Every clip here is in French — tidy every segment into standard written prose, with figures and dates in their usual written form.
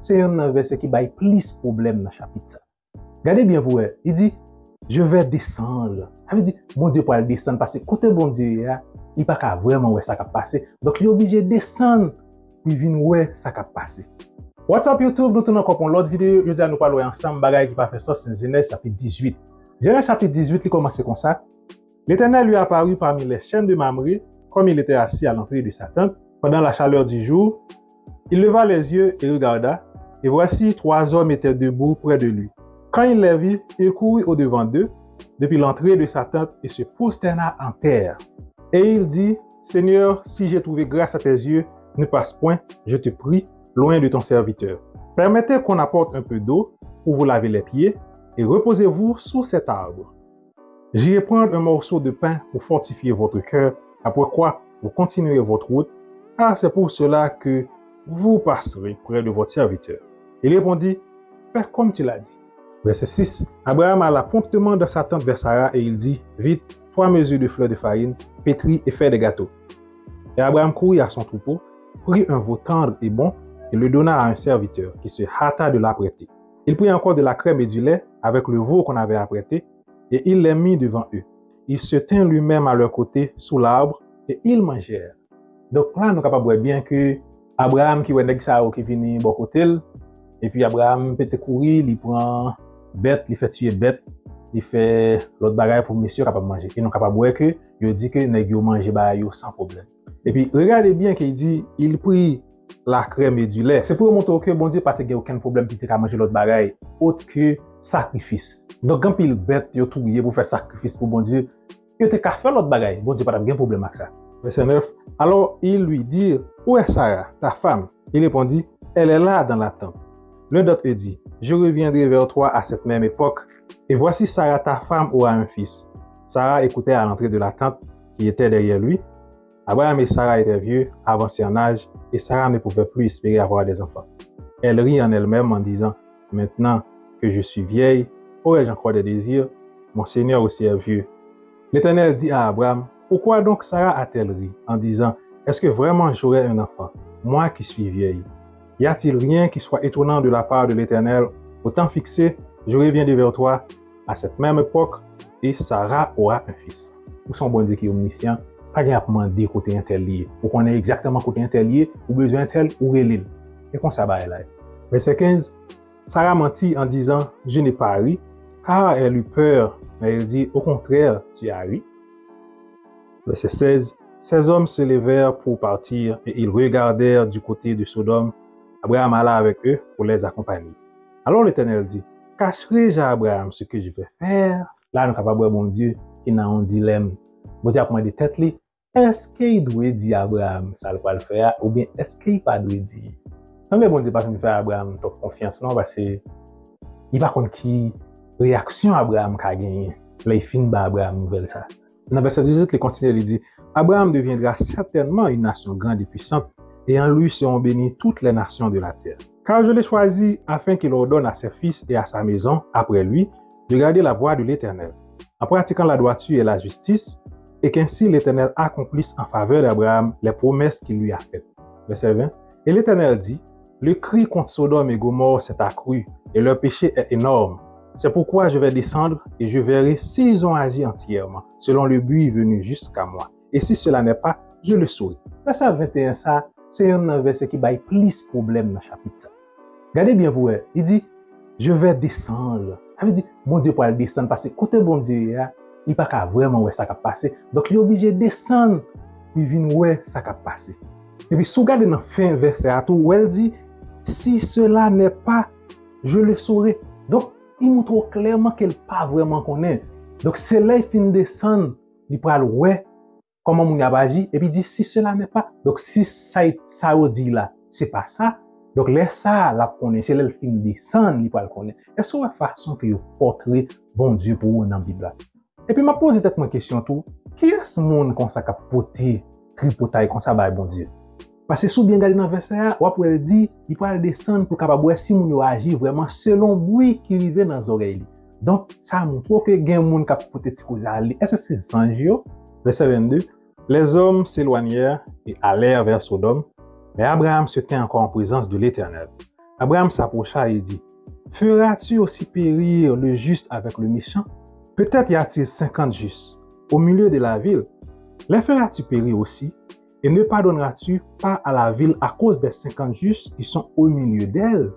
c'est un verset qui baille plus problème dans le chapitre. Regardez bien pour elle. Il dit, je vais descendre. Ça veut dire, bon Dieu pour aller descendre parce que côté bon Dieu, il n'y a pas vraiment où ça va passer. Donc, il est obligé de descendre pour venir où ça va passer. What's up YouTube? Nous tournons encore pour l'autre vidéo. Je dis à nous parler ensemble, bagaille qui va faire ça, c'est Genèse chapitre 18. Genèse chapitre 18, il commence comme ça. L'Éternel lui apparut parmi les chaînes de Mamré, comme il était assis à l'entrée de sa tente, pendant la chaleur du jour. Il leva les yeux et regarda, et voici 3 hommes étaient debout près de lui. Quand il les vit, il courut au-devant d'eux, depuis l'entrée de sa tente, et se prosterna en terre. Et il dit, Seigneur, si j'ai trouvé grâce à tes yeux, ne passe point, je te prie, loin de ton serviteur. Permettez qu'on apporte un peu d'eau pour vous laver les pieds, et reposez-vous sous cet arbre. J'irai prendre un morceau de pain pour fortifier votre cœur, après quoi vous continuerez votre route, car c'est pour cela que vous passerez près de votre serviteur. Il répondit, fais comme tu l'as dit. Verset 6. Abraham alla promptement dans sa tente vers Sarah et il dit, vite, 3 mesures de fleur de farine, pétris et fais des gâteaux. Et Abraham courut à son troupeau, prit un veau tendre et bon, et le donna à un serviteur qui se hâta de l'apprêter. Il prit encore de la crème et du lait avec le veau qu'on avait apprêté, et il les mit devant eux. Il se tint lui-même à leur côté sous l'arbre, et ils mangèrent. Donc là, nous sommes capables de voir bien que Abraham qui est ça qui vient bon côté, et puis Abraham peut courir, il prend bête, il fait tuer bête, il fait l'autre bagaille pour monsieur capable manger. Et nous capable de voir que il dit que nèg yo manger ba yo sans problème. Et puis regardez bien qu'il dit il prit la crème et du lait. C'est pour montrer que bon Dieu pas te aucun problème pour te manger l'autre bagaille autre que sacrifice. Donc quand il bête yo touyer pour faire sacrifice pour bon Dieu, que te ka faire l'autre bagaille, bon Dieu pas de problème avec ça. Verset 9. Alors il lui dit, où est Sarah, ta femme? Il répondit, elle est là dans la tente. L'un d'entre eux dit, je reviendrai vers toi à cette même époque, et voici Sarah, ta femme, aura un fils. Sarah écoutait à l'entrée de la tente qui était derrière lui. Abraham et Sarah étaient vieux, avancés en âge, et Sarah ne pouvait plus espérer avoir des enfants. Elle rit en elle-même en disant, maintenant que je suis vieille, aurais-je encore des désirs? Mon Seigneur aussi est vieux. L'Éternel dit à Abraham, pourquoi donc Sarah a-t-elle ri en disant, est-ce que vraiment j'aurai un enfant, moi qui suis vieille? Y a-t-il rien qui soit étonnant de la part de l'Éternel? Au temps fixé, je reviendrai vers toi à cette même époque et Sarah aura un fils. Ou son bon Dieu qui est omniscient, pas bien à demander côté intel lié. Pour qu'on ait exactement côté intel lié, ou besoin tel ou relil. Et qu'on s'abat là. Verset 15. Sarah mentit en disant, je n'ai pas ri, car elle eut peur. Mais elle dit, au contraire, tu as ri. Verset 16. Ces hommes se levèrent pour partir et ils regardèrent du côté de Sodome. Abraham alla avec eux pour les accompagner. Alors l'Éternel dit, cacherai-je à Abraham ce que je vais faire? Là, nous sommes capables de voir bon Dieu qui n'a un dilemme. Bon Dieu a commandé tête li. Est-ce qu'il doit dire à Abraham ça ne va le faire ou bien est-ce qu'il pas doit dire? Non mais bon Dieu pas faire Abraham top confiance non parce que il va contre qui réaction Abraham qu'a gagné. Là il finit ba Abraham nouvelle ça. Dans verset 18, il continue il dit Abraham deviendra certainement une nation grande et puissante et en lui seront bénies toutes les nations de la terre. Car je l'ai choisi afin qu'il ordonne à ses fils et à sa maison après lui de garder la voie de l'Éternel, en pratiquant la droiture et la justice, et qu'ainsi l'Éternel accomplisse en faveur d'Abraham les promesses qu'il lui a faites. Verset 20. Et l'Éternel dit, le cri contre Sodome et Gomorrhe s'est accru, et leur péché est énorme. C'est pourquoi je vais descendre, et je verrai s'ils ont agi entièrement, selon le but venu jusqu'à moi. Et si cela n'est pas, je le saurai. Verset 21, ça, c'est un verset qui baille plus problème dans le chapitre. Ça. Regardez bien pour elle. Il dit, je vais descendre. Ça veut dire, bon Dieu pour aller descendre, parce que côté bon Dieu, il n'y a pas vraiment où ça va passer. Donc, il est obligé de descendre, puis venir où ça va passer. Et puis, si vous regardez dans la fin verset à tout, où elle dit, si cela n'est pas, je le saurai. Donc, il montre clairement qu'elle pas vraiment connaît. Donc, c'est là qu'il finit de descendre, il prend le ouais, comment mon a agi, et puis il dit, si cela n'est pas. Donc, si ça dit là, c'est pas ça. Donc, laisse ça, la connaît, c'est là qu'il finit de descendre, il prend le connaître. Est-ce que la façon que vous porterez bon Dieu pour vous dans la Bible? Et puis, m'a posé peut-être une question tout. Qui est ce monde qu'on s'est capoté, tripotaille, qu'on s'est bon Dieu? Parce que si vous bien regardez dans le verset, vous pouvez dire, il peut descendre pour capable si vous agit vraiment selon le bruit qui arrive dans les oreilles. Donc, ça montre que il y a des gens qui ont des choses à aller. Est-ce que c'est sans Dieu? Verset 22. Les hommes s'éloignèrent et allèrent vers Sodome, mais Abraham se tint encore en présence de l'Éternel. Abraham s'approcha et dit, feras-tu aussi périr le juste avec le méchant? Peut-être y a-t-il 50 justes au milieu de la ville. Les feras-tu périr aussi? Et ne pardonneras-tu pas à la ville à cause des 50 justes qui sont au milieu d'elle?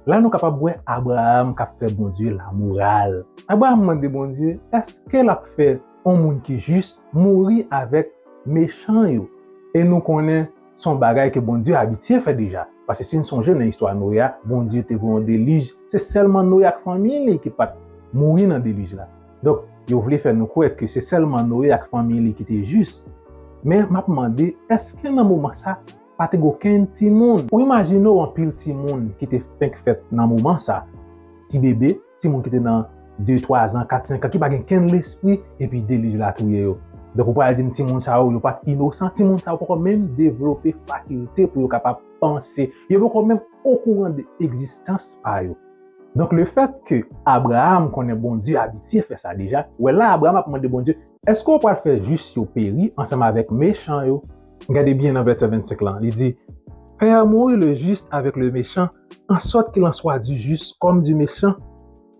Là, nous sommes capables de voir Abraham qui a fait bon Dieu la morale. Abraham demande bon Dieu, est-ce qu'elle a fait un monde qui est juste mourir avec méchant yo? Et nous connaissons son bagage que bon Dieu a habitué fait déjà. Parce que si nous sommes jeunes dans l'histoire de Noé, bon Dieu te voulu un déluge, c'est seulement Noé avec la famille qui pas mourir dans le déluge là. Donc, il voulait faire nous croire que c'est seulement Noé avec la famille qui était juste. Mais m'a demandé, est-ce que dans ce moment ça, pas te aucun petit monde? Ou imaginez un pile petit monde qui était fait dans ce moment ça. Petit bébé, petit monde qui était dans 2, 3 ans, 4, 5 ans, qui n'a pas l'esprit, et puis délige la touye yo. Donc, vous pouvez dire que petit monde ça ou pas innocent, petit monde ça peut même développer faculté pour être capable de penser. Il peut quand même au courant de l'existence par eux. Donc, le fait que Abraham connaît bon Dieu habitué fait ça déjà, ouais là Abraham a demandé bon Dieu, est-ce qu'on peut faire juste au péri ensemble avec méchant yo? Regardez bien dans verset 25 là, il dit, faire mourir le juste avec le méchant, en sorte qu'il en soit du juste comme du méchant.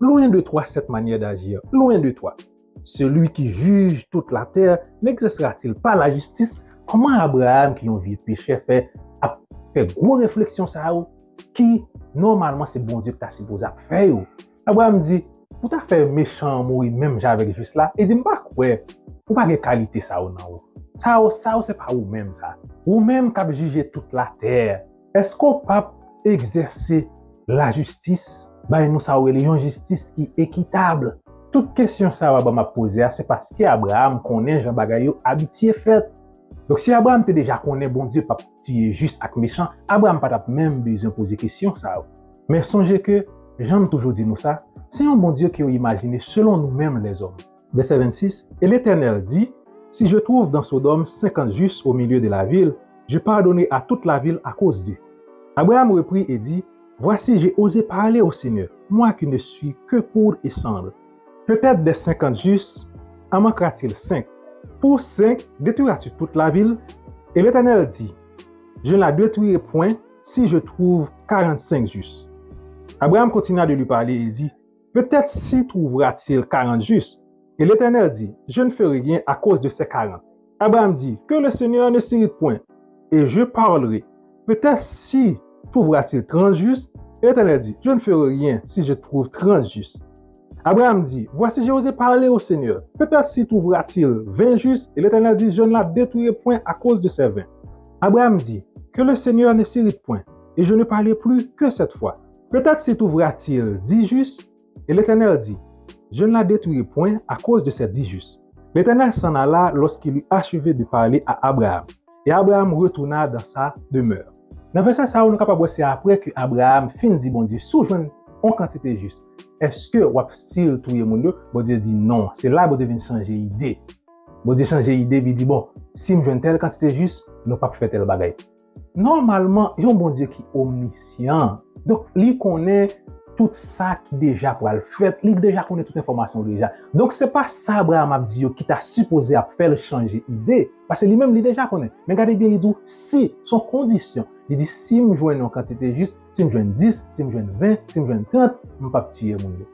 Loin de toi cette manière d'agir, loin de toi. Celui qui juge toute la terre n'exercera-t-il pas la justice? Comment Abraham, qui a une vie de péché, fait gros réflexion ça qui normalement c'est bon Dieu que tu as supposé faire. Abraham dit, pour ta faire méchant mourir même avec juste là, il dit, pas quoi, pour pas de qualité ça ou non. Ça c'est pas ou même ça. Ou même qui juger toute la terre. Est-ce qu'on peut exercer la justice? Ben nous ça une justice qui est équitable. Toute question ça va m'a poser, c'est parce que Abraham connaît Jean Bagayo habitué fait. Donc si Abraham te déjà connaît bon Dieu pas petit juste avec méchant, Abraham pas même besoin poser question ça. Mais songez que j'aime toujours dire nous ça, c'est un bon Dieu qui a imaginé selon nous-mêmes les hommes. Verset 26, et l'Éternel dit, si je trouve dans Sodome 50 justes au milieu de la ville, je pardonnerai à toute la ville à cause d'eux. Abraham reprit et dit, voici j'ai osé parler au Seigneur, moi qui ne suis que poudre et cendre. Peut-être des 50 justes, en manquera-t-il 5? Pour 5, détruiras-tu toute la ville? Et l'Éternel dit, je ne la détruirai point si je trouve 45 justes. Abraham continua de lui parler et dit, peut-être s'y trouvera-t-il 40 justes? Et l'Éternel dit, je ne ferai rien à cause de ces 40. Abraham dit, que le Seigneur ne s'irrite point, et je parlerai. Peut-être s'y trouvera-t-il 30 justes? Et l'Éternel dit, je ne ferai rien si je trouve 30 justes. Abraham dit, voici j'ai osé parler au Seigneur. Peut-être s'y trouvera-t-il 20 justes? Et l'Éternel dit, je ne la détruirai point à cause de ces 20. Abraham dit, que le Seigneur ne s'irrite point, et je ne parlerai plus que cette fois. Peut-être s'y trouvera-t-il 10 justes? Et l'Éternel dit, je ne la détruirai point à cause de ces 10 justes. L'Éternel s'en alla lorsqu'il eut achevé de parler à Abraham. Et Abraham retourna dans sa demeure. Dans le verset ça, on est capable de voir, c'est après que Abraham fin dit, bon Dieu, sous-joint en quantité juste. Est-ce que ou style tout le monde? Bon Dieu dit non. C'est là que bon Dieu vient changer idée. Bon Dieu changer idée, il dit bon, si je joue telle quantité juste, nous pas faire tel bagage. Normalement, il y a un bon Dieu qui est omniscient. Donc, il connaît tout ça qui déjà pour le faire, il déjà connaît toute information déjà. Donc, c'est pas ça Abraham a dit qui t'a supposé à faire changer idée, parce que lui-même il déjà connaît. Mais regardez bien, il dit si, son condition. Il dit, si je joue une quantité juste, si je joue 10, si je joue 20, si je joue 30, je ne peux pas tuer mon Dieu.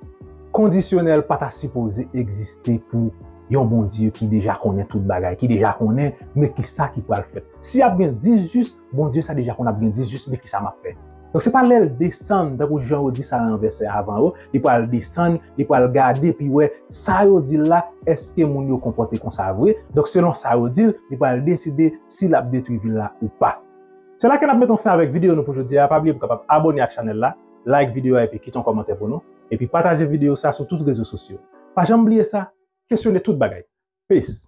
Conditionnel, pas ta supposé exister pour un bon Dieu qui déjà connaît tout le bagage, qui déjà connaît, mais qui ça qui peut le faire. Si il y a bien 10 juste, bon Dieu, ça déjà qu'on a bien 10 juste, mais qui ça m'a fait. Donc, ce n'est pas l'aile descendre, donc Jean dit ça en verset avant, il peut le descendre, il peut le garder, puis ouais, ça il dit là, est-ce que mon Dieu comporte comme ça vrai? Donc, selon ça il dit, il peut décider s'il a détruit là ou pas. C'est là que nous mettons fin avec vidéo nous pour aujourd'hui. Pas oublier pour abonner à la chaîne là, like vidéo et puis quitter un commentaire pour nous. Et puis partager vidéo ça sur tous les réseaux sociaux. Pas jamais oublier ça, questionner toute bagaille. Peace.